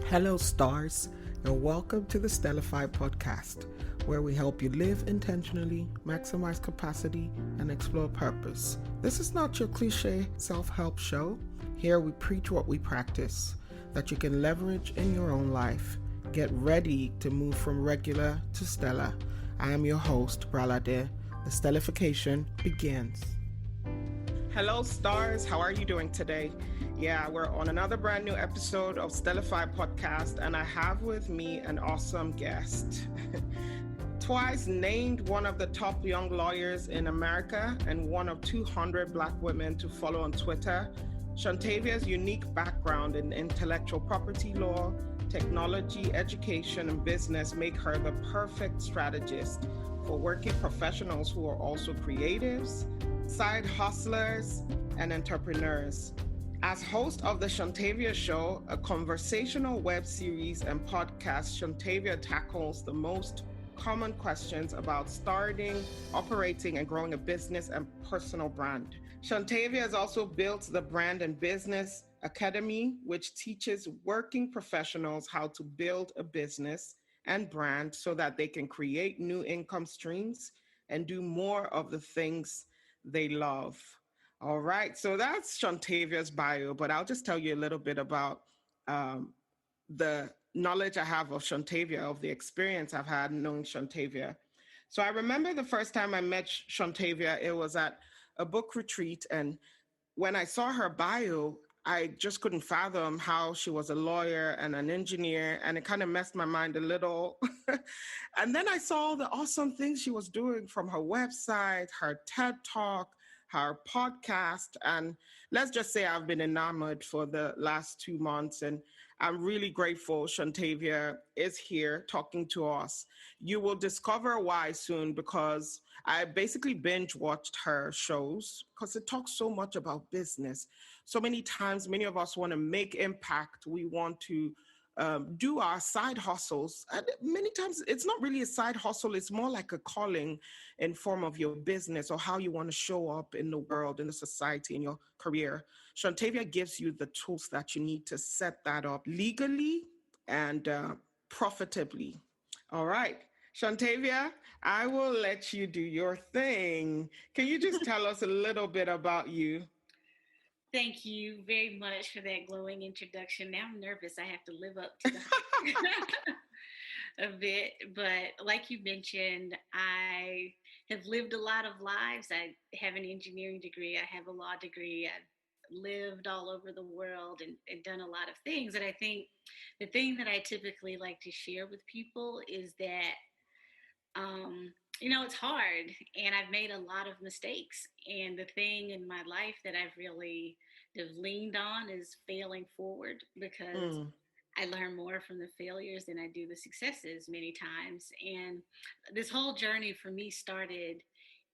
Hello, stars, and welcome to the Stellify podcast, where we help you live intentionally, maximize capacity, and explore purpose. This is not your cliche self help show. Here we preach what we practice that you can leverage in your own life. Get ready to move from regular to stellar. I am your host, Bralade. The stellification begins. Hello, stars. How are you doing today? Yeah, we're on another brand new episode of Stellify podcast, and I have with me an awesome guest. Twice named one of the top young lawyers in America and one of 200 Black women to follow on Twitter, Shontavia's unique background in intellectual property law, technology, education, and business make her the perfect strategist for working professionals who are also creatives, side hustlers, and entrepreneurs. As host of the Shontavia Show, a conversational web series and podcast, Shontavia tackles the most common questions about starting, operating, and growing a business and personal brand. Shontavia has also built the Brand and Business Academy, which teaches working professionals how to build a business and brand so that they can create new income streams and do more of the things they love. All right, so that's Shontavia's bio, but I'll just tell you a little bit about um, the knowledge I have of Shontavia, of the experience I've had knowing Shontavia. So I remember the first time I met Shontavia, it was at a book retreat. And when I saw her bio, I just couldn't fathom how she was a lawyer and an engineer, and it kind of messed my mind a little. And then I saw all the awesome things she was doing from her website, her TED Talk, her podcast. And let's just say I've been enamored for the last 2 months. And I'm really grateful Shontavia is here talking to us. You will discover why soon, because I basically binge watched her shows because it talks so much about business. So many times, many of us want to make impact. We want to do our side hustles. And many times it's not really a side hustle. It's more like a calling in form of your business or how you want to show up in the world, in the society, in your career. Shontavia gives you the tools that you need to set that up legally and profitably. All right. Shontavia, I will let you do your thing. Can you just tell us a little bit about you? Thank you very much for that glowing introduction. Now I'm nervous. I have to live up to the hype a bit. But like you mentioned, I have lived a lot of lives. I have an engineering degree, I have a law degree. I've lived all over the world and done a lot of things. And I think the thing that I typically like to share with people is that it's hard and I've made a lot of mistakes. And the thing in my life that I've really have leaned on is failing forward because Mm, I learn more from the failures than I do the successes many times. And this whole journey for me started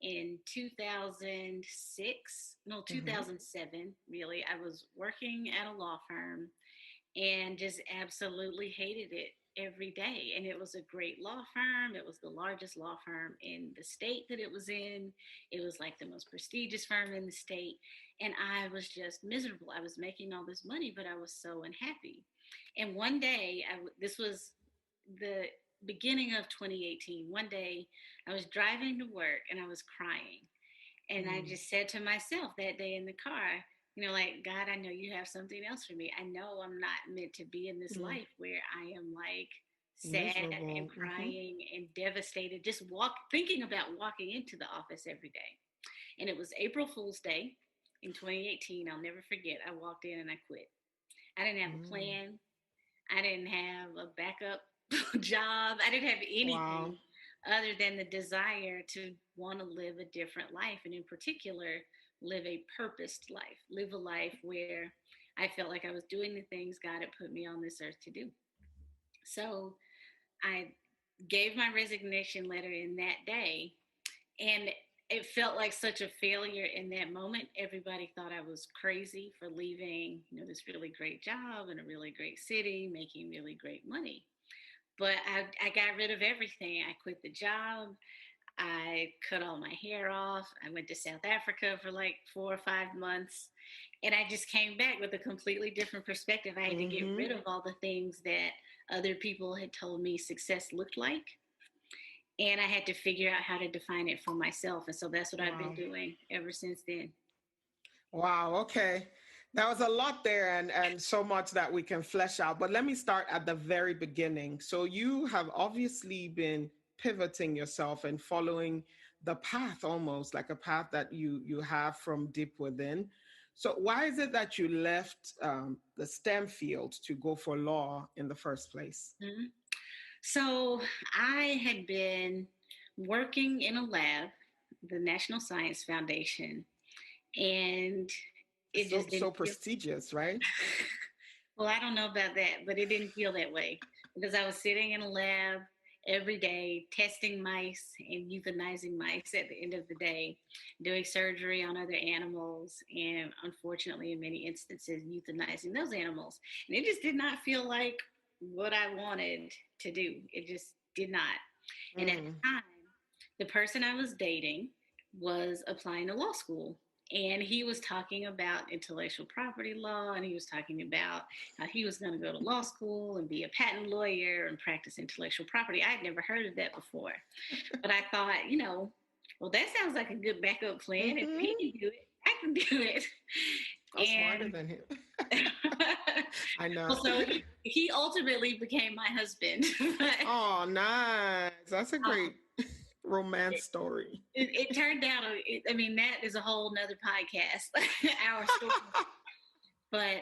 in 2006, no, mm-hmm. 2007, really. I was working at a law firm and just absolutely hated it every day. And it was a great law firm. It was the largest law firm in the state that it was in. It was like the most prestigious firm in the state. And I was just miserable. I was making all this money, but I was so unhappy. And one day, this was the beginning of 2018. One day, I was driving to work and I was crying. And I Mm, just said to myself that day in the car, like, God, I know you have something else for me. I know I'm not meant to be in this mm. life where I am like sad and Miserable. Mm-hmm. crying and devastated, just thinking about walking into the office every day. And it was April Fool's Day in 2018. I'll never forget. I walked in and I quit. I didn't have a Mm. plan. I didn't have a backup job. I didn't have Wow. anything other than the desire to want to live a different life. And in particular, live a purposed life, live a life where I felt like I was doing the things God had put me on this earth to do. So I gave my resignation letter in that day. And it felt like such a failure in that moment. Everybody thought I was crazy for leaving, this really great job in a really great city, making really great money. But I got rid of everything. I quit the job. I cut all my hair off. I went to South Africa for like 4 or 5 months. And I just came back with a completely different perspective. I had to get Mm-hmm. rid of all the things that other people had told me success looked like. And I had to figure out how to define it for myself. And so that's what I've been Wow. doing ever since then. Wow. Okay. That was a lot there and so much that we can flesh out. But let me start at the very beginning. So you have obviously been pivoting yourself and following the path, almost like a path that you have from deep within. So why is it that you left the STEM field to go for law in the first place? Mhm. So I had been working in a lab, the National Science Foundation, and it So just didn't so feel. prestigious, right? Well, I don't know about that, but it didn't feel that way because I was sitting in a lab every day testing mice and euthanizing mice at the end of the day, doing surgery on other animals, and unfortunately, in many instances, euthanizing those animals. And it just did not feel like what I wanted to do. It just did not. And at Mm. the time, the person I was dating was applying to law school. And he was talking about intellectual property law, and he was talking about how he was going to go to law school and be a patent lawyer and practice intellectual property. I had never heard of that before. But I thought, well, that sounds like a good backup plan. If he Mm-hmm. can do it, I can do it. I'm smarter And than him. I well, know. so he ultimately became my husband. But Oh, nice. That's a um, great romance story. it turned out, I mean, that is a whole nother podcast, our story. But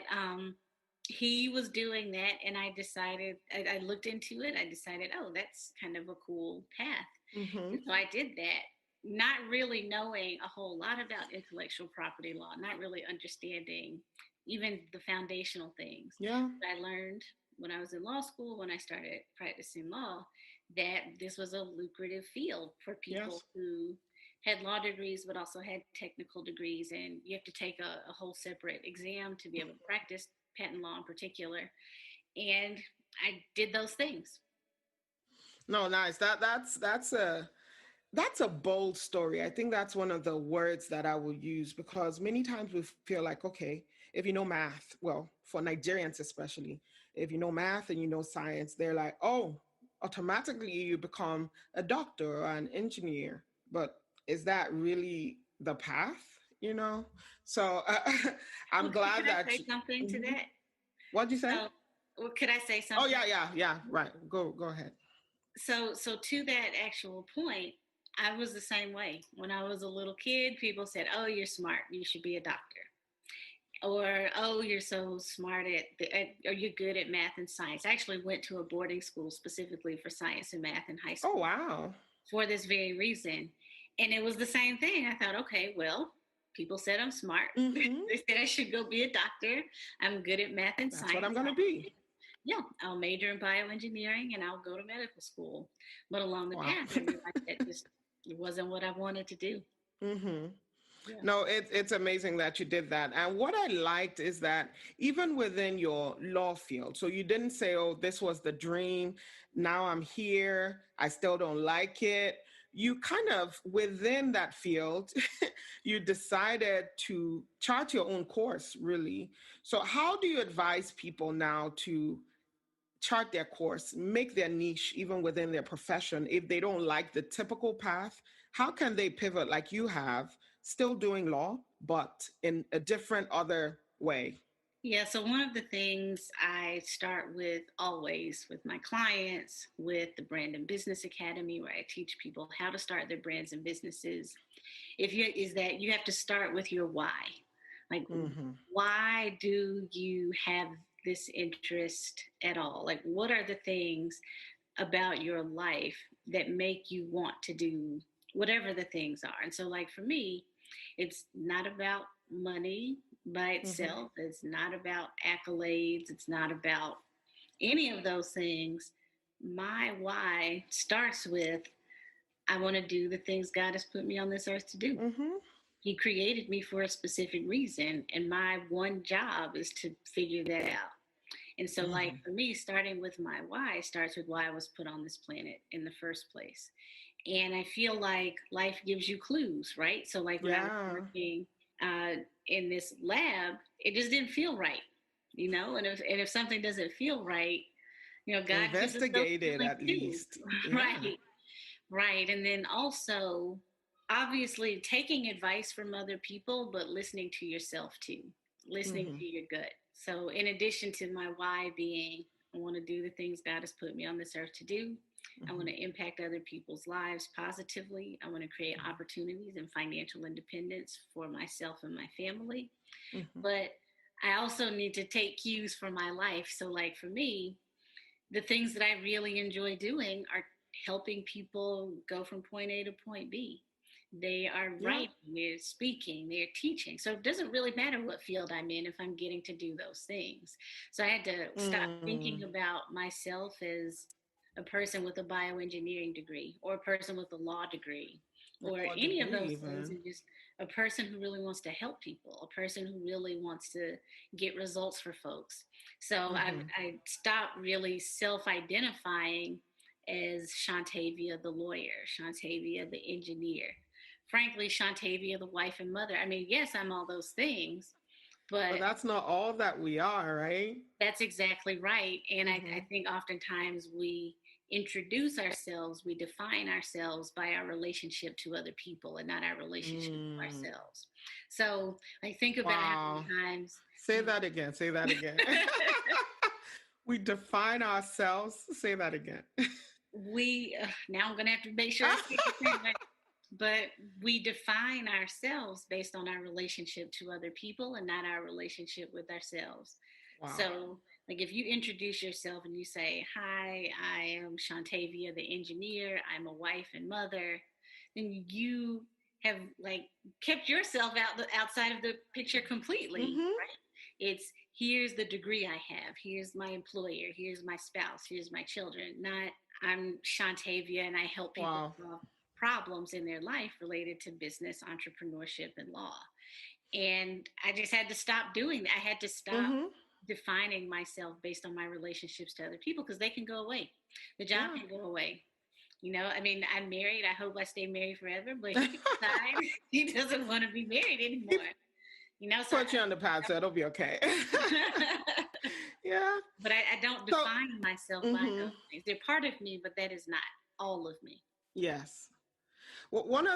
he was doing that, and I decided, I looked into it. I decided, oh, that's kind of a cool path. Mm-hmm. And so I did that, not really knowing a whole lot about intellectual property law, not really understanding even the foundational things. Yeah. But I learned when I was in law school, when I started practicing law, that this was a lucrative field for people Yes. who had law degrees but also had technical degrees, and you have to take a whole separate exam to be able to practice patent law in particular. And I did those things. No, nice. That's a bold story. I think that's one of the words that I will use because many times we feel like, okay, if you know math, well, for Nigerians especially, if you know math and you know science, they're like, oh, automatically you become a doctor or an engineer. But is that really the path? You know? So I'm Well, could glad I that say something to Mhm. that? What'd you say? So, well, could I say Oh something? yeah, yeah. Right. Go ahead. So to that actual point, I was the same way. When I was a little kid, people said, "Oh, you're smart. You should be a doctor." Or, "Oh, you're so smart or you're good at math and science." I actually went to a boarding school specifically for science and math in high Oh school wow. for this very reason. And it was the same thing. I thought, okay, well, people said I'm smart. Mm-hmm. They said I should go be a doctor. I'm good at math and That's what I'm science. gonna be. Yeah, I'll major in bioengineering and I'll go to medical school. But along the Wow. path, I realized that just it wasn't what I wanted to do. Mm-hmm. Yeah. No, it's amazing that you did that. And what I liked is that even within your law field, so you didn't say, oh, this was the dream. Now I'm here. I still don't like it. You kind of, within that field, you decided to chart your own course, really. So, how do you advise people now to chart their course, make their niche even within their profession? If they don't like the typical path, how can they pivot like you have, still doing law, but in a different other way? Yeah, so one of the things I start with always with my clients, with the Brand and Business Academy, where I teach people how to start their brands and businesses, is that you have to start with your why. Like, Mm-hmm. why do you have this interest at all? Like, what are the things about your life that make you want to do whatever the things are? And so, like, for me, it's not about money by Mm-hmm. itself, it's not about accolades, it's not about any of those things. My why starts with I want to do the things God has put me on this earth to do. Mm-hmm. He created me for a specific reason, and my one job is to figure that out. And so, like Mm-hmm. for me, starting with my why starts with why I was put on this planet in the first place. And I feel like life gives you clues, right? So, like when I was Yeah. working uh, in this lab, it just didn't feel right, and if something doesn't feel right, God gives us those Investigate it feelings at too. least. Yeah. Right. Right. And then also, obviously, taking advice from other people, but listening to yourself too, listening Hmm. to your gut. So, in addition to my why being, I want to do the things God has put me on this earth to do. I want Hmm. to impact other people's lives positively. I want to create opportunities and financial independence for myself and my family. Hmm. But I also need to take cues from my life. So, like for me, the things that I really enjoy doing are helping people go from point A to point B. They are Yeah. writing, they're speaking, they're teaching. So it doesn't really matter what field I'm in if I'm getting to do those things. So I had to stop Mm. thinking about myself as a person with a bioengineering degree or a person with a law degree or Or any of degree those things, even. and just a person who really wants to help people, a person who really wants to get results for folks. So Hmm. I stopped really self identifying as Shontavia the lawyer, Shontavia the engineer. Frankly, Shontavia the wife and mother. I mean, yes, I'm all those things, But but that's not all that we are, right? that's exactly right. And I Hmm. think oftentimes we introduce ourselves, we define ourselves by our relationship to other people and not our relationship to Mm. ourselves. So I think about how Wow. many times Say that again. Say that again. We define ourselves. Say that again. now I'm going to have to make sure I say it right. But we define ourselves based on our relationship to other people and not our relationship with ourselves. Wow. So, like if you introduce yourself and you say, "Hi, I am Shontavia, the engineer. I'm a wife and mother," then you have like kept yourself outside of the picture completely, Hmm. right? It's here's the degree I have, here's my employer, here's my spouse, here's my children. Not I'm Shontavia and I help people Wow. solve problems in their life related to business, entrepreneurship, and law. And I just had to stop doing that. I had to stop Hmm. defining myself based on my relationships to other people because they can go away. The job Yeah. can go away. I mean, I'm married. I hope I stay married forever, but he can decide he doesn't want to be married He anymore. So put you on the path, so it'll be okay. Yeah. but I don't So, define myself by hmm, those things. They're part of me, but that is not all of me. yes. Well, one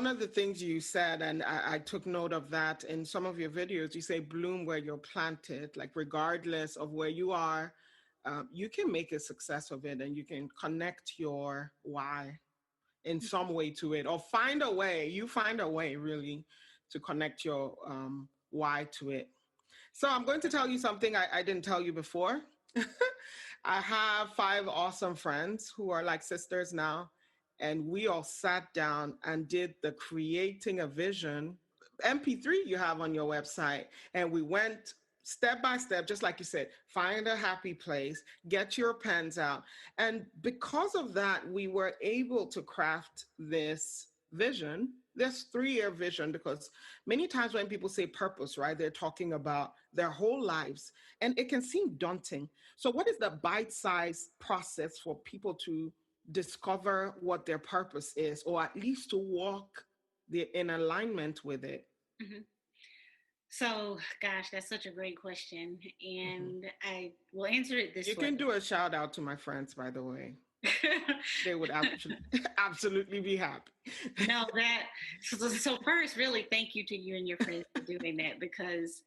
of the things you said, and I took note of that in some of your videos. You say bloom where you're planted, like regardless of where you are, you can make a success of it, and you can connect your why in some way to it, or find a way. You find a way really to connect your why to it. So I'm going to tell you something I didn't tell you before. I have 5 awesome friends who are like sisters now, and we all sat down and did the creating a vision MP3 you have on your website. And we went step by step, just like you said, find a happy place, get your pens out. And because of that, we were able to craft this vision, this 3-year vision, because many times when people say purpose, right, they're talking about their whole lives, and it can seem daunting. So, what is the bite sized process for people to discover what their purpose is, or at least to walk in alignment with it? Mm-hmm. So, gosh, that's such a great question. Mhm. And I will answer it You this way. can do a shout out to my friends, by the way. They would actually absolutely be happy. No, so first, really, thank you to you and your friends for doing that because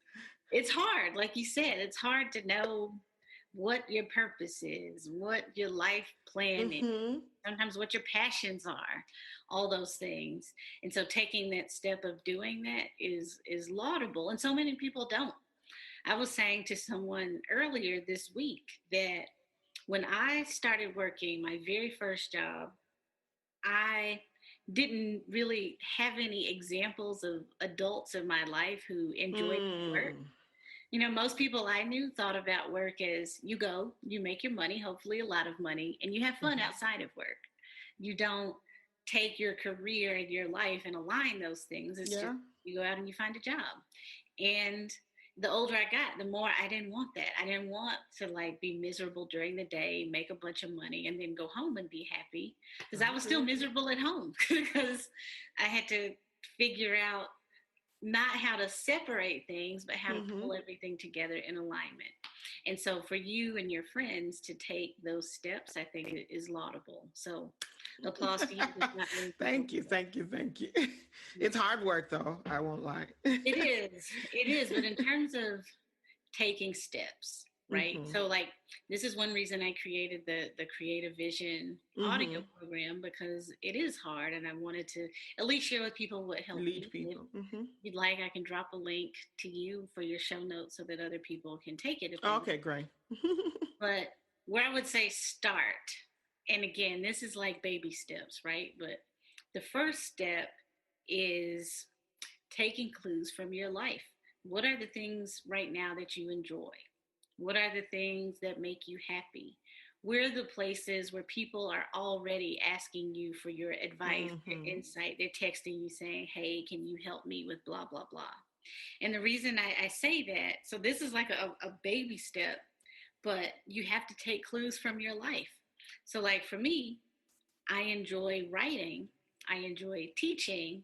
it's hard. Like you said, it's hard to know what your purpose is, what your life plan is, Hmm. sometimes what your passions are, all those things. And so taking that step of doing that is laudable. And so many people don't. I was saying to someone earlier this week that when I started working my very first job, I didn't really have any examples of adults in my life who enjoyed work. Mm. Most people I knew thought about work as you go, you make your money, hopefully a lot of money, and you have fun Hmm. outside of work. You don't take your career and your life and align those things. It's just Yeah. you go out and you find a job. And the older I got, the more I didn't want that. I didn't want to like be miserable during the day, make a bunch of money, and then go home and be happy, because I was still miserable at home because I had to figure out not how to separate things, but how to Mm-hmm. pull everything together in alignment. And so for you and your friends to take those steps, I think it is laudable. So applause to you. It's not many people Thank do you, that. thank you, thank you. Yeah. It's hard work though, I won't lie. It is. It is. But in terms of taking steps, right? Mm-hmm. So like this is one reason I created the Creative Vision Mm-hmm. audio program, because it is hard and I wanted to at least share with people what helped Lead me. And if people. Mm-hmm. you'd like, I can drop a link to you for your show notes so that other people can take it if they want. Okay, great. But where I would say start, and again, this is like baby steps, right? But the first step is taking clues from your life. What are the things right now that you enjoy? What are the things that make you happy? Where are the places where people are already asking you for your advice, your Mm-hmm. insight? They're texting you saying, hey, can you help me with blah, blah, blah. And the reason I say that, so this is like a baby step, but you have to take clues from your life. So, like for me, I enjoy writing, I enjoy teaching,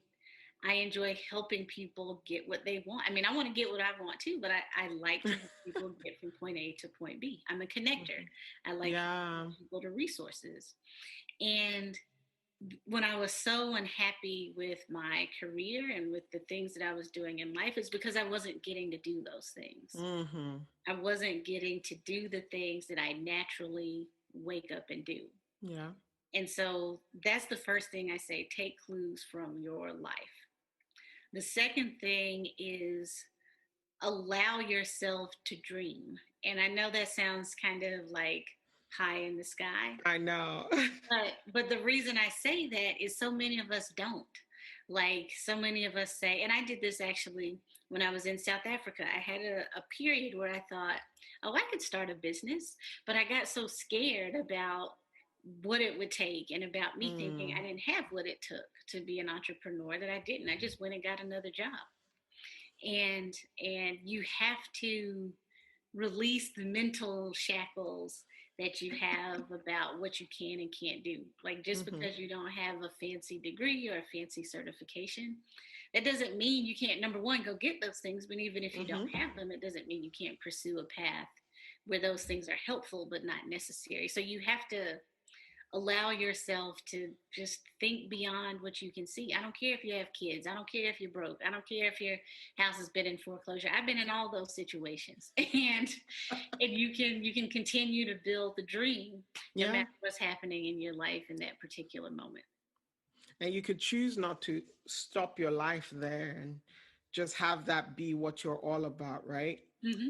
I enjoy helping people get what they want. I mean, I want to get what I want too, but I like to help people get from point A to point B. I'm a connector. I like to Yeah. connect people to resources. And when I was so unhappy with my career and with the things that I was doing in life, is because I wasn't getting to do those things. Mm-hmm. I wasn't getting to do the things that I naturally wake up and do. Yeah. And so that's the first thing I say, take clues from your life. The second thing is allow yourself to dream. And I know that sounds kind of like pie in the sky, I know. but the reason I say that is so many of us don't. Like so many of us say, and I did this actually when I was in South Africa. I had a period where I thought, oh, I could start a business, but I got so scared about what it would take and about me thinking Mm. I didn't have what it took to be an entrepreneur that I didn't. I just went and got another job. And you have to release the mental shackles that you have about what you can and can't do. Like just Mm-hmm. because you don't have a fancy degree or a fancy certification, that doesn't mean you can't, number one, go get those things. But even if you Mm-hmm. don't have them, it doesn't mean you can't pursue a path where those things are helpful but not necessary. So you have to allow yourself to just think beyond what you can see. I don't care if you have kids. I don't care if you're broke. I don't care if your house has been in foreclosure. I've been in all those situations. And you can continue to build the dream no Yeah. matter what's happening in your life in that particular moment. And you could choose not to stop your life there and just have that be what you're all about, right? Mm-hmm.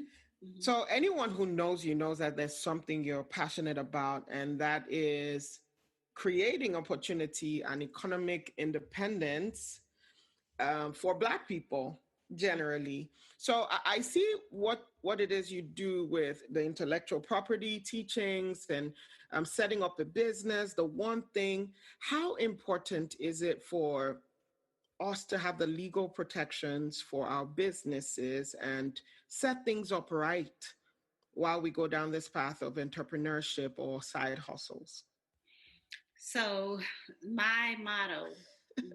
Mm-hmm. So anyone who knows you knows that there's something you're passionate about, and that is creating opportunity and economic independence for Black people generally. So I see what it is you do with the intellectual property teachings and setting up the business. The one thing, how important is it for us to have the legal protections for our businesses and set things up right while we go down this path of entrepreneurship or side hustles? So, my motto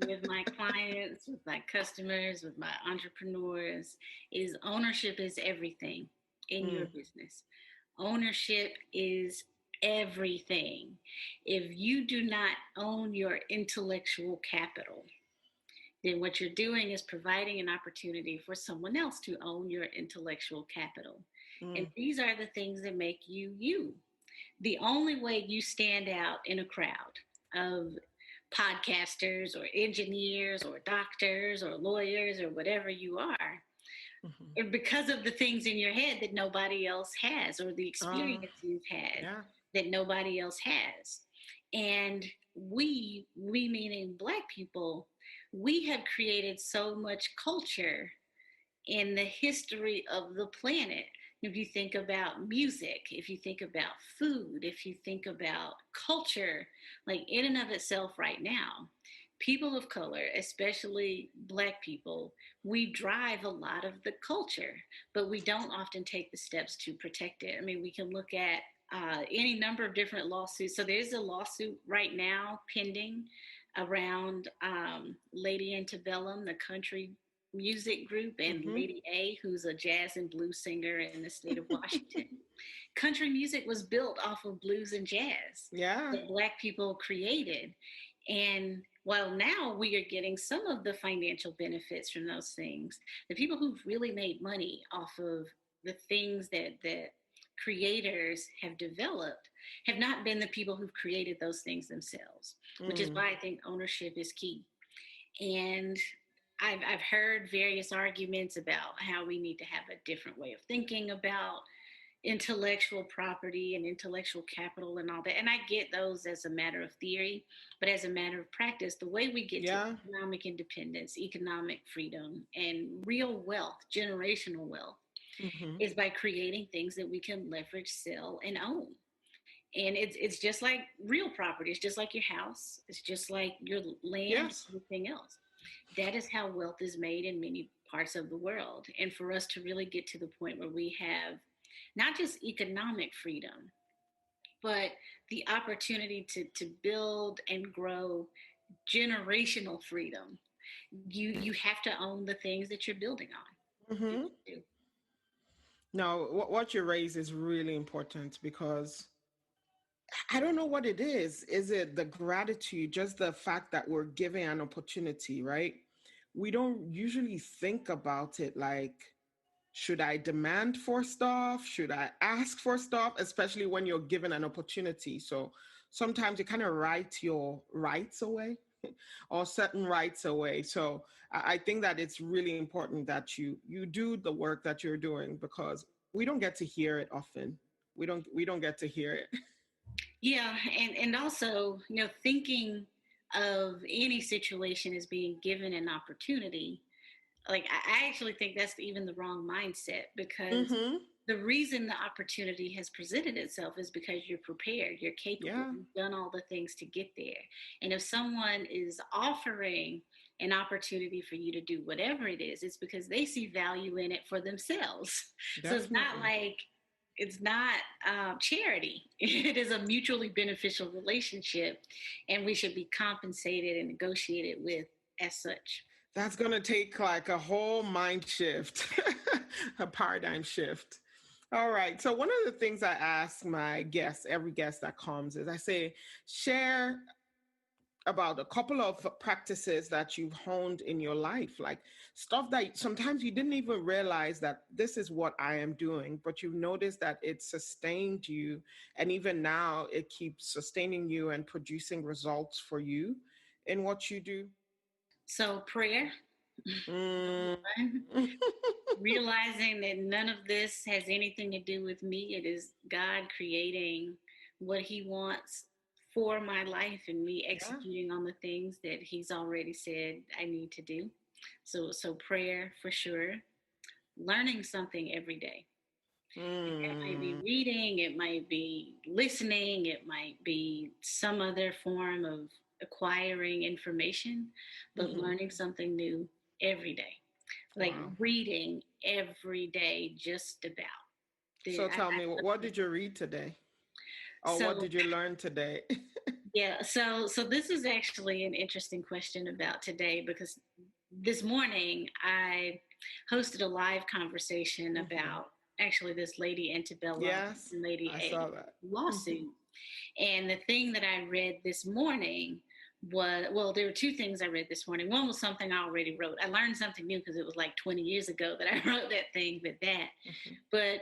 with my clients, with my customers, with my entrepreneurs is ownership is everything in your Mm, business. Ownership is everything. If you do not own your intellectual capital, then what you're doing is providing an opportunity for someone else to own your intellectual capital. And mm, these are the things that make you you. The only way you stand out in a crowd of podcasters or engineers or doctors or lawyers or whatever you are, mhm. or because of the things in your head that nobody else has, or the Uh, experience you've had yeah. that nobody else has. And we meaning Black people, we have created so much culture in the history of the planet. If you think about music, if you think about food, if you think about culture, like in and of itself right now, people of color, especially Black people, we drive a lot of the culture, but we don't often take the steps to protect it. I mean, we can look at any number of different lawsuits. So there's a lawsuit right now pending around Lady Antebellum, the country music group, and Mm-hmm. Lady A, who's a jazz and blues singer in the state of Washington. Country music was built off of blues and jazz Yeah. that Black people created. And while now we are getting some of the financial benefits from those things, the people who've really made money off of the things that creators have developed have not been the people who've created those things themselves, which is Mm. why I think ownership is key. And I've heard various arguments about how we need to have a different way of thinking about intellectual property and intellectual capital and all that. And I get those as a matter of theory, but as a matter of practice, the way we get to Yeah. economic independence, economic freedom, and real wealth, generational wealth, Mm-hmm. is by creating things that we can leverage, sell, and own. And it's just like real property. It's just like your house. It's just like your land, Yes. everything else. That is how wealth is made in many parts of the world. And for us to really get to the point where we have not just economic freedom, but the opportunity to build and grow generational freedom, you have to own the things that you're building on. You Mm-hmm. do. No, what you raise is really important because I don't know what it is. Is it the gratitude, just the fact that we're given an opportunity, right? We don't usually think about it like, should I demand for stuff? Should I ask for stuff? Especially when you're given an opportunity. So sometimes you kind of write your rights away or certain rights away. So I think that it's really important that you do the work that you're doing because we don't get to hear it often. We don't get to hear it. Yeah, and also, thinking of any situation as being given an opportunity, like I actually think that's even the wrong mindset, because Mm-hmm. the reason the opportunity has presented itself is because you're prepared, you're capable, Yeah, you've done all the things to get there. And if someone is offering an opportunity for you to do whatever it is, it's because they see value in it for themselves. So it's not definitely. like it's not charity. It is a mutually beneficial relationship, and we should be compensated and negotiated with as such. That's going to take like a whole mind shift, a paradigm shift. All right. So, one of the things I ask my guests, every guest that comes, is I say, share about a couple of practices that you've honed in your life, like stuff that sometimes you didn't even realize that this is what I am doing, but you've noticed that it sustained you. And even now, it keeps sustaining you and producing results for you in what you do. So, prayer. Mm. Realizing that none of this has anything to do with me. It is God creating what He wants for my life and me Yeah. executing on the things that He's already said I need to do. So prayer for sure. Learning something every day. It might be Mm. reading, it might be listening, it might be some other form of acquiring information, but Hmm. learning something new every day, like Wow. reading every day, just about. So I tell me, love what to. did you read today? Or what So did you learn today? yeah, so this is actually an interesting question about today, because this morning I hosted a live conversation Hmm. about actually this Lady Antebellum Yes, and Lady I A saw that. Hmm. lawsuit. And the thing that I read this morning was, well, there were two things I read this morning. One was something I already wrote. I learned something new because it was like 20 years ago that I wrote that thing, but that. Hmm. But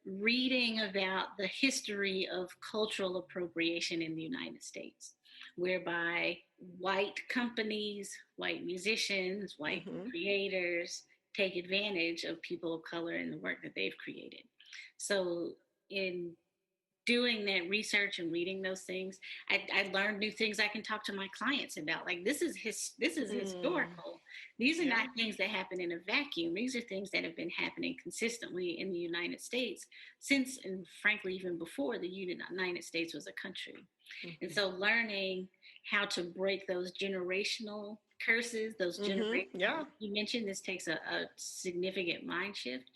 reading about the history of cultural appropriation in the United States, whereby white companies, white musicians, white Hmm. creators take advantage of people of color and the work that they've created. So, in doing that research and reading those things, I learned new things I can talk to my clients about. Like, this is Mm. historical. These are Yeah. not things that happen in a vacuum. These are things that have been happening consistently in the United States since, and frankly, even before the United States was a country. And Hmm. so learning how to break those generational curses, those generational, Yeah. you mentioned this takes a significant mind shift.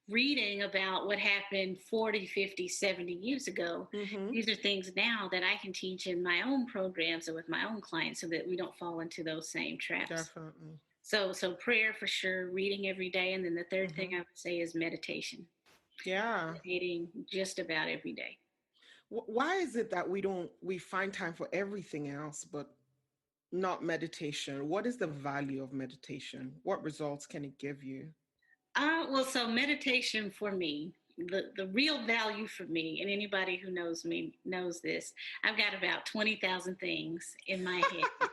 Reading about what happened 40, 50, 70 years ago, Mm-hmm. these are things now that I can teach in my own programs or with my own clients so that we don't fall into those same traps. Definitely. So prayer for sure, reading every day. And then the third thing Mm-hmm. I would say is meditation, Yeah. meditating just about every day. Why is it that we find time for everything else, but not meditation? What is the value of meditation? What results can it give you? Well, so meditation for me, the real value for me, and anybody who knows me knows this, I've got about 20,000 things in my head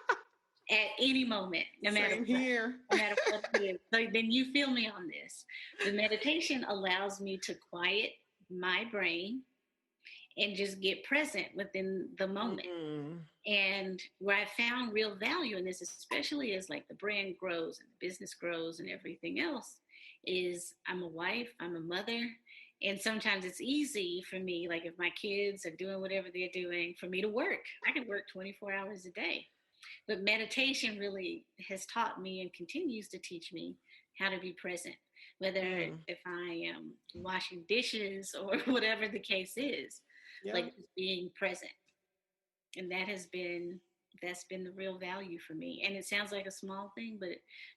at any moment, no matter Same what, here. no matter what it is. So then you feel me on this. The meditation allows me to quiet my brain and just get present within the moment. Mm-mm. And where I found real value in this, especially as like the brand grows and the business grows and everything else, is I'm a wife, I'm a mother, and sometimes it's easy for me, like if my kids are doing whatever they're doing, for me to work. I can work 24 hours a day. But meditation really has taught me and continues to teach me how to be present, whether Mm. if I am washing dishes or whatever the case is, Yeah. like just being present. And that's been the real value for me. And it sounds like a small thing, but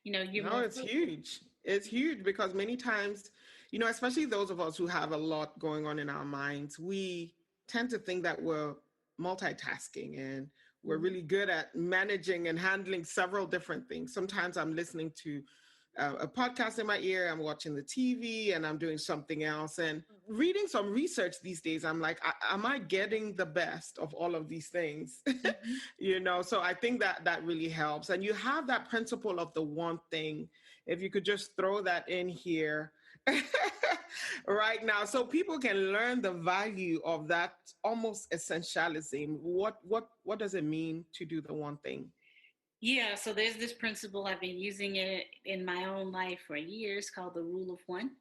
you're No, more it's focused. huge. It's huge because many times, especially those of us who have a lot going on in our minds, we tend to think that we're multitasking and we're Mhm. really good at managing and handling several different things. Sometimes I'm listening to a podcast in my ear, I'm watching the TV, and I'm doing something else. And reading some research these days, I'm like, am I getting the best of all of these things? Mhm. So I think that that really helps. And you have that principle of the one thing. If you could just throw that in here right now, so people can learn the value of that almost essentialism. What does it mean to do the one thing? Yeah, so there's this principle I've been using it in my own life for years called the rule of one.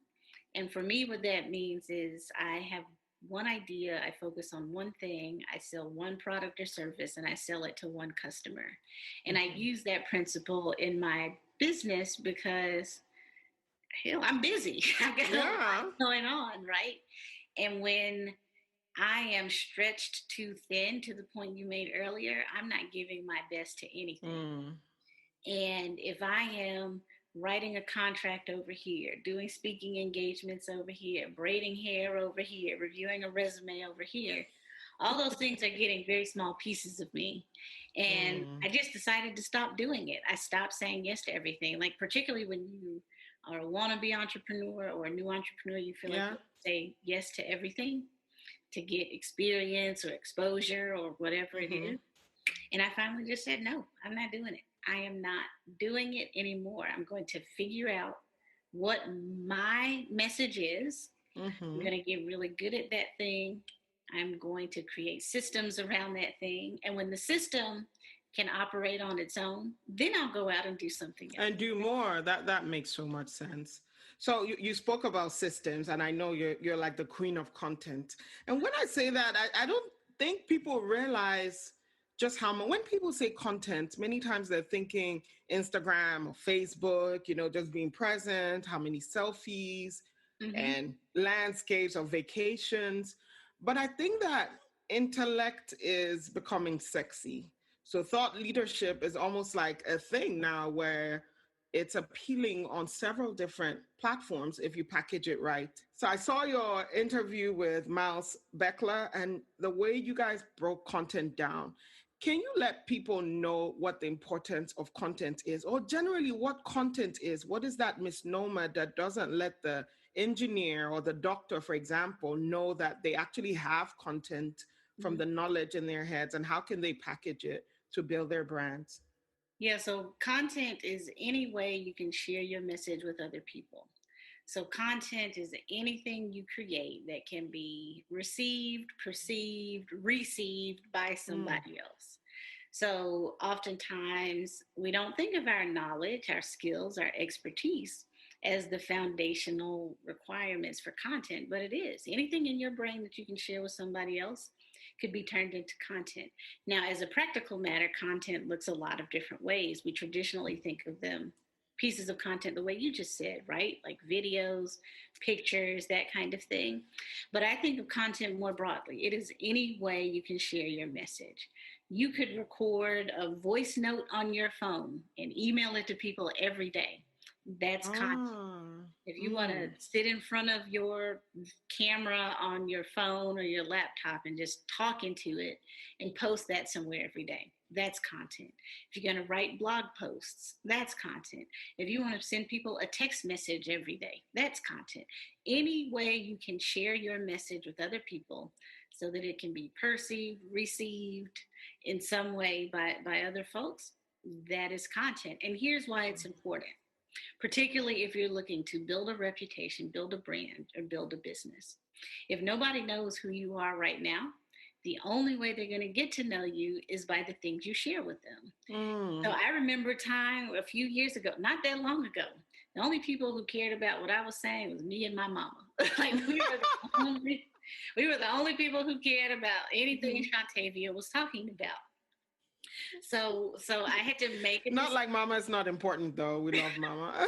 And for me, what that means is I have one idea, I focus on one thing, I sell one product or service, and I sell it to one customer. And I Hmm. use that principle in my business because hell, I'm busy. I've got a lot Yeah. going on, right? And when I am stretched too thin to the point you made earlier, I'm not giving my best to anything. Mm. And if I am writing a contract over here, doing speaking engagements over here, braiding hair over here, reviewing a resume over here, all those things are getting very small pieces of me. And Mm. I just decided to stop doing it. I stopped saying yes to everything. Like, particularly when you are a wannabe entrepreneur or a new entrepreneur, you feel like Yeah. you say yes to everything to get experience or exposure or whatever it Hmm. is. And I finally just said, no, I'm not doing it. I am not doing it anymore. I'm going to figure out what my message is. I'm Hmm. going to get really good at that thing. I'm going to create systems around that thing. And when the system can operate on its own, then I'll go out and do something else. And do more. That makes so much sense. So you spoke about systems, and I know you're like the queen of content. And when I say that, I don't think people realize just how much. When people say content, many times they're thinking Instagram or Facebook. Just being present, how many selfies, Mm-hmm. and landscapes or vacations. But I think that intellect is becoming sexy. So thought leadership is almost like a thing now where it's appealing on several different platforms if you package it right. So I saw your interview with Miles Beckler and the way you guys broke content down. Can you let people know what the importance of content is, or generally what content is? What is that misnomer that doesn't let the engineer or the doctor, for example, know that they actually have content from Mm-hmm. the knowledge in their heads, and how can they package it to build their brands? Yeah, so content is any way you can share your message with other people. So, content is anything you create that can be received, perceived, received by Mm, somebody else. So, oftentimes we don't think of our knowledge, our skills, our expertise as the foundational requirements for content, but it is. Anything in your brain that you can share with somebody else could be turned into content. Now, as a practical matter, content looks a lot of different ways. We traditionally think of them pieces of content the way you just said, right? Like videos, pictures, that kind of thing. But I think of content more broadly. It is any way you can share your message. You could record a voice note on your phone and email it to people every day. That's content. Ah, If you want to mm, sit in front of your camera on your phone or your laptop and just talk into it and post that somewhere every day, that's content. If you're going to write blog posts, that's content. If you want to send people a text message every day, that's content. Any way you can share your message with other people so that it can be perceived, received in some way by other folks, that is content. And here's why it's important, particularly if you're looking to build a reputation, build a brand, or build a business. If nobody knows who you are right now, the only way they're going to get to know you is by the things you share with them. So mm. I remember a time a few years ago, not that long ago, the only people who cared about what I was saying was me and my mama. Like we were the only people who cared about anything Shontavia was talking about. So I had to make a Not decision. like mama is not important though. We love mama.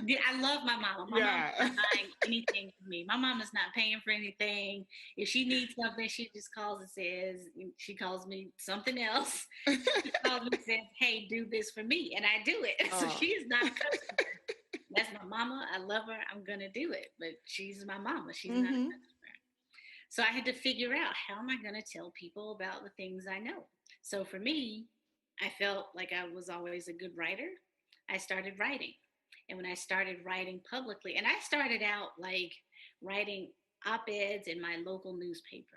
Yeah, I love my mama. My mama's Yeah. not buying anything from me. My mama's not paying for anything. If she needs something, she just calls and says, she calls me something else. She calls me and says, hey, do this for me. And I do it. So Oh. she is not a customer. That's my mama. I love her. I'm going to do it. But she's my mama. She's not a Mm-hmm. customer. So I had to figure out, how am I going to tell people about the things I know? So for me, I felt like I was always a good writer. I started writing. And when I started writing publicly, and I started out like writing op-eds in my local newspaper.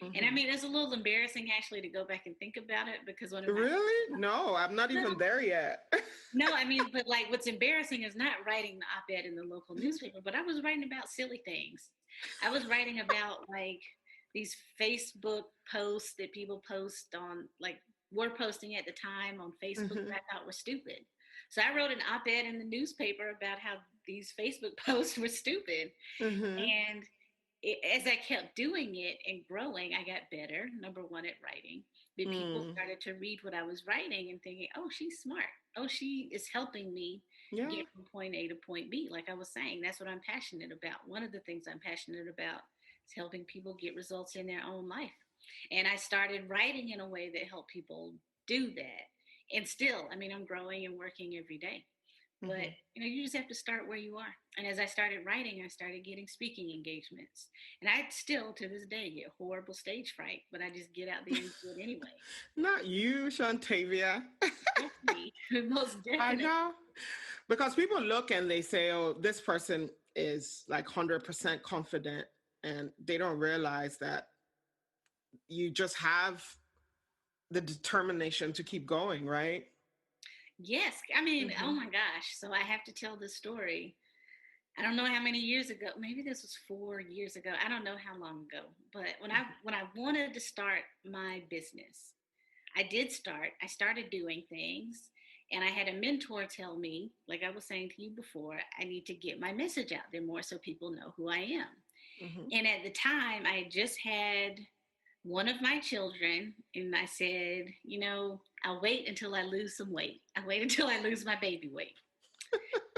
And I Mm-hmm. mean, it's a little embarrassing actually to go back and think about it, because one of my, Really? No, I'm not no, even there yet. no, I mean, but like what's embarrassing is not writing the op-ed in the local newspaper, but I was writing about silly things. I was writing about like these Facebook posts that people post on, like, were posting at the time on Facebook Mm-hmm. that I thought were stupid. So I wrote an op-ed in the newspaper about how these Facebook posts were stupid. Mm-hmm. And as I kept doing it and growing, I got better, number one, at writing. But people Mm. started to read what I was writing and thinking, oh, she's smart. Oh, she is helping me Yeah. get from point A to point B. Like I was saying, that's what I'm passionate about. One of the things I'm passionate about is helping people get results in their own life. And I started writing in a way that helped people do that. And still, I mean, I'm growing and working every day. But Mm-hmm. you just have to start where you are. And as I started writing, I started getting speaking engagements. And I still, to this day, get horrible stage fright, but I just get out there and do it anyway. Not you, Shontavia. That's me, most I definitely. know. Because people look and they say, oh, this person is like 100% confident. And they don't realize that you just have the determination to keep going, right? Yes, I mean, oh Mm-hmm. my gosh. So I have to tell this story. I don't know how many years ago. Maybe this was 4 years ago. I don't know how long ago. But when I wanted to start my business, I did start. I started doing things, and I had a mentor tell me, like I was saying to you before, I need to get my message out there more so people know who I am. Mm-hmm. And at the time, I had just had one of my children, and I said, I'll wait until I lose some weight. I'll wait until I lose my baby weight.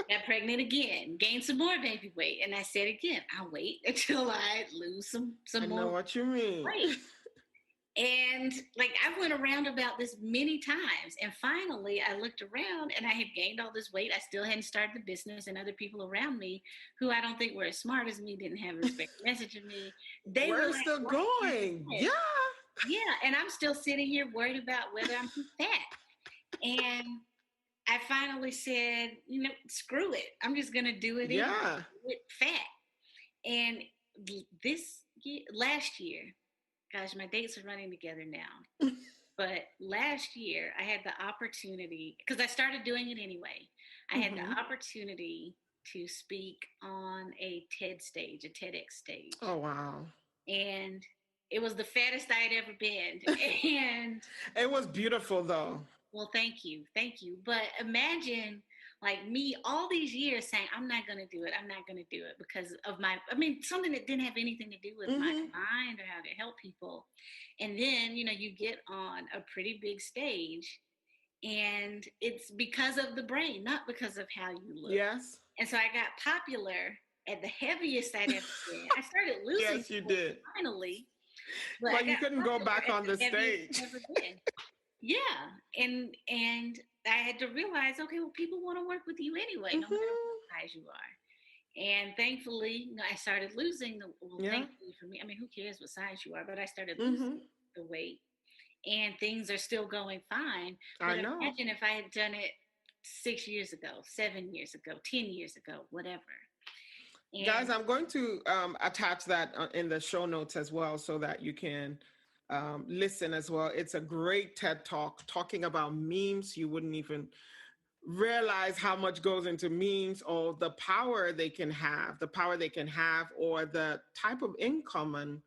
Got pregnant again, gained some more baby weight, and I said again, I'll wait until I lose I some know more what you mean. weight. And like I went around about this many times. And finally I looked around and I had gained all this weight. I still hadn't started the business, and other people around me who I don't think were as smart as me, didn't have a respect message of me. They were We're like, still what are you going. doing? Yeah. Yeah. And I'm still sitting here worried about whether I'm too fat. And I finally said, screw it. I'm just gonna do it anyway Yeah. with fat. And last year, gosh, my dates are running together now. But last year, I had the opportunity, because I started doing it anyway. I had Mm-hmm. the opportunity to speak on a TED stage, a TEDx stage. Oh, wow. And it was the fattest I had ever been. And It was beautiful, though. well, thank you. Thank you. But imagine Like me, all these years saying, I'm not going to do it. I'm not going to do it because of something that didn't have anything to do with my Mm-hmm. mind or how to help people. And then, you get on a pretty big stage and it's because of the brain, not because of how you look. Yes. And so I got popular at the heaviest I'd ever been. I started losing Yes, you weight did. finally, but I But you got couldn't go popular back at on the the heaviest stage. I've ever been. Yeah, and I had to realize, okay, well, people want to work with you anyway, no matter Mm-hmm. what size you are. And thankfully, I started losing Yeah. thankfully for me, I mean, who cares what size you are? But I started losing Mm-hmm. the weight, and things are still going fine. I But know. imagine if I had done it 6 years ago, 7 years ago, 10 years ago, whatever. Guys, And I'm going to attach that in the show notes as well so that you can listen as well. It's a great TED talk talking about memes. You wouldn't even realize how much goes into memes or the power they can have, or the type of income and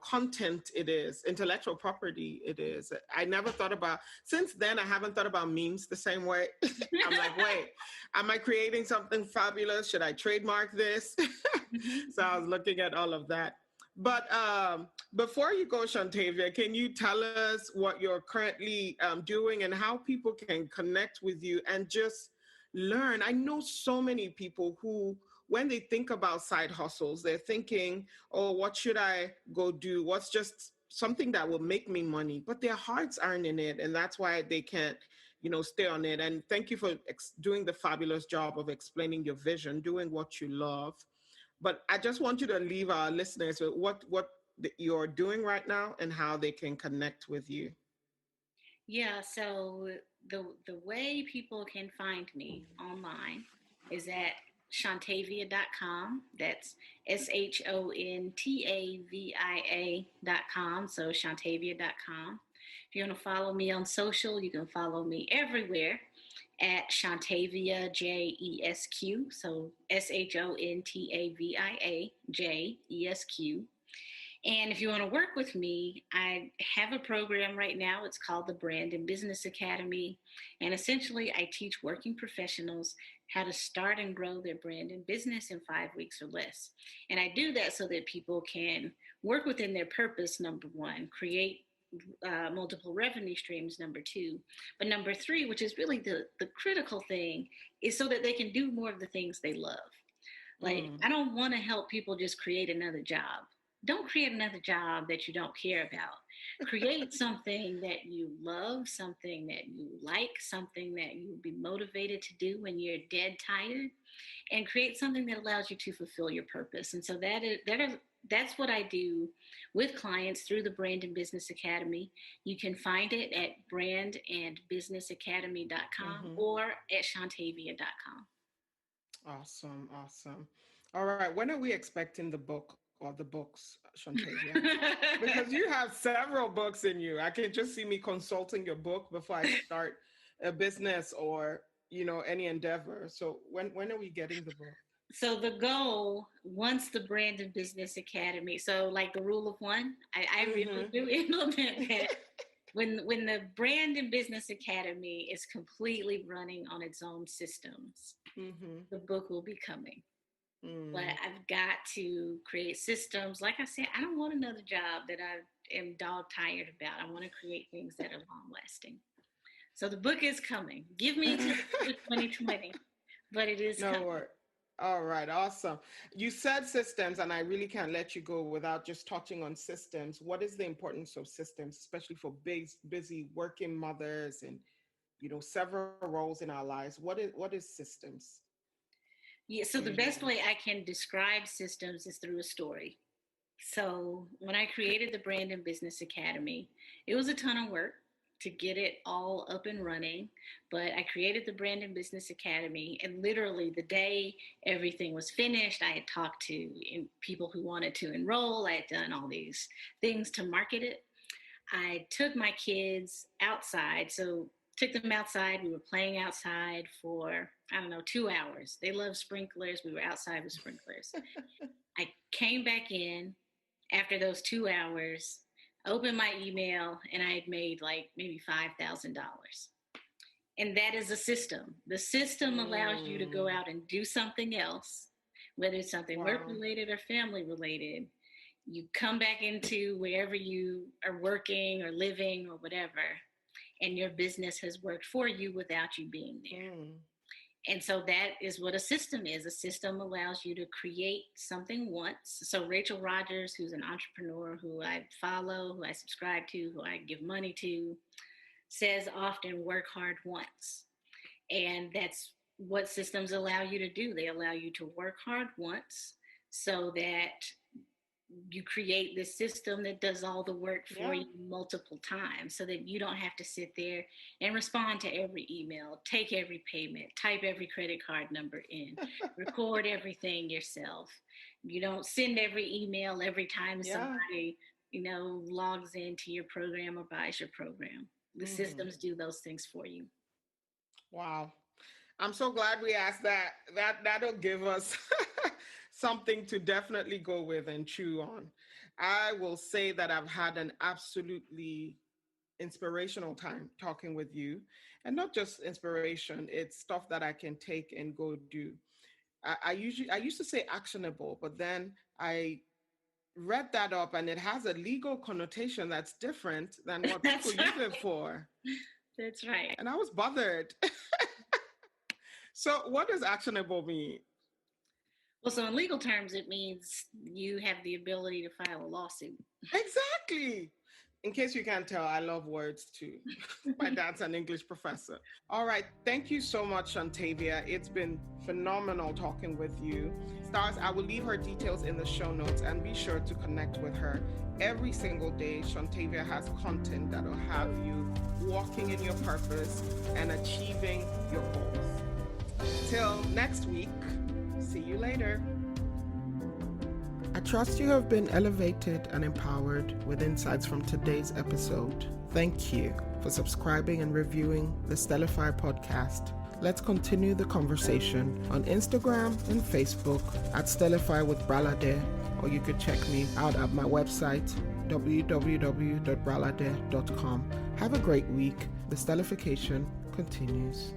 content it is, intellectual property it is. I never thought about, since then I haven't thought about memes the same way. I'm like, wait, am I creating something fabulous? Should I trademark this? Mhm, So I was looking at all of that. But before you go, Shontavia, can you tell us what you're currently doing and how people can connect with you and just learn? I know so many people who, when they think about side hustles, they're thinking, oh, what should I go do? What's just something that will make me money? But their hearts aren't in it. And that's why they can't, stay on it. And thank you for doing the fabulous job of explaining your vision, doing what you love. But I just want you to leave our listeners with what you're doing right now and how they can connect with you. Yeah, so the way people can find me online is at shontavia.com. That's shontavia.com. So shontavia.com. If you want to follow me on social, you can follow me everywhere at Shontavia JESQ. So Shontavia JESQ. And if you want to work with me, I have a program right now. It's called the Brand and Business Academy. And essentially, I teach working professionals how to start and grow their brand and business in 5 weeks or less. And I do that so that people can work within their purpose, number one, create multiple revenue streams, number two. But number three, which is really the critical thing, is so that they can do more of the things they love. Like, Mm. I don't want to help people just create another job. Don't create another job that you don't care about. Create something that you love, something that you like, something that you will be motivated to do when you're dead tired, and create something that allows you to fulfill your purpose. And so that's what I do with clients through the Brand and Business Academy. You can find it at brandandbusinessacademy.com Mm-hmm. or at shontavia.com. Awesome, awesome. All right, when are we expecting the book or the books, Shontavia? Because you have several books in you. I can just see me consulting your book before I start a business or any endeavor. So when are we getting the book? So the goal, once the Brand and Business Academy, so like the rule of one, I really Mm-hmm. do implement that. When the Brand and Business Academy is completely running on its own systems, Mm-hmm. the book will be coming. But Mm. I've got to create systems. Like I said, I don't want another job that I am dog tired about. I want to create things that are long lasting. So the book is coming. Give me to the 2020, but it is No coming. worry. All right, awesome. You said systems, and I really can't let you go without just touching on systems. What is the importance of systems, especially for big, busy working mothers and several roles in our lives? What is systems Yeah, so to the best you? way I can describe systems is through a story. So when I created the Brand and Business Academy, it was a ton of work to get it all up and running. But I created the Brand and Business Academy, and literally the day everything was finished, I had talked to people who wanted to enroll. I had done all these things to market it. I took my kids outside. So took them outside. We were playing outside for, I don't know, 2 hours. They love sprinklers. We were outside with sprinklers. I came back in after those 2 hours, opened my email, and I had made like maybe $5,000. And that is a system. The system allows you to go out and do something else, whether it's something work related or family related. You come back into wherever you are working or living or whatever, and your business has worked for you without you being there. And so that is what a system is. A system allows you to create something once. So Rachel Rogers, who's an entrepreneur who I follow, who I subscribe to, who I give money to, says often work hard once. And that's what systems allow you to do. They allow you to work hard once so that you create this system that does all the work for you multiple times, so that you don't have to sit there and respond to every email, take every payment, type every credit card number in, record everything yourself. You don't send every email every time somebody, logs into your program or buys your program. The systems do those things for you. Wow. I'm so glad we asked that. That'll give us something to definitely go with and chew on. I will say that I've had an absolutely inspirational time talking with you, and not just inspiration, it's stuff that I can take and go do. I used to say actionable, but then I read that up and it has a legal connotation that's different than what people use it for. That's right. And I was bothered. So what does actionable mean? Well, so in legal terms, it means you have the ability to file a lawsuit. Exactly. In case you can't tell, I love words too. My dad's an English professor. All right. Thank you so much, Shontavia. It's been phenomenal talking with you. Stars, I will leave her details in the show notes, and be sure to connect with her every single day. Shontavia has content that will have you walking in your purpose and achieving your goals. Till next week, see you later. I trust you have been elevated and empowered with insights from today's episode. Thank you for subscribing and reviewing the Stellify podcast. Let's continue the conversation on Instagram and Facebook at Stellify with Bralade, or you could check me out at my website, www.bralade.com. Have a great week. The Stellification continues.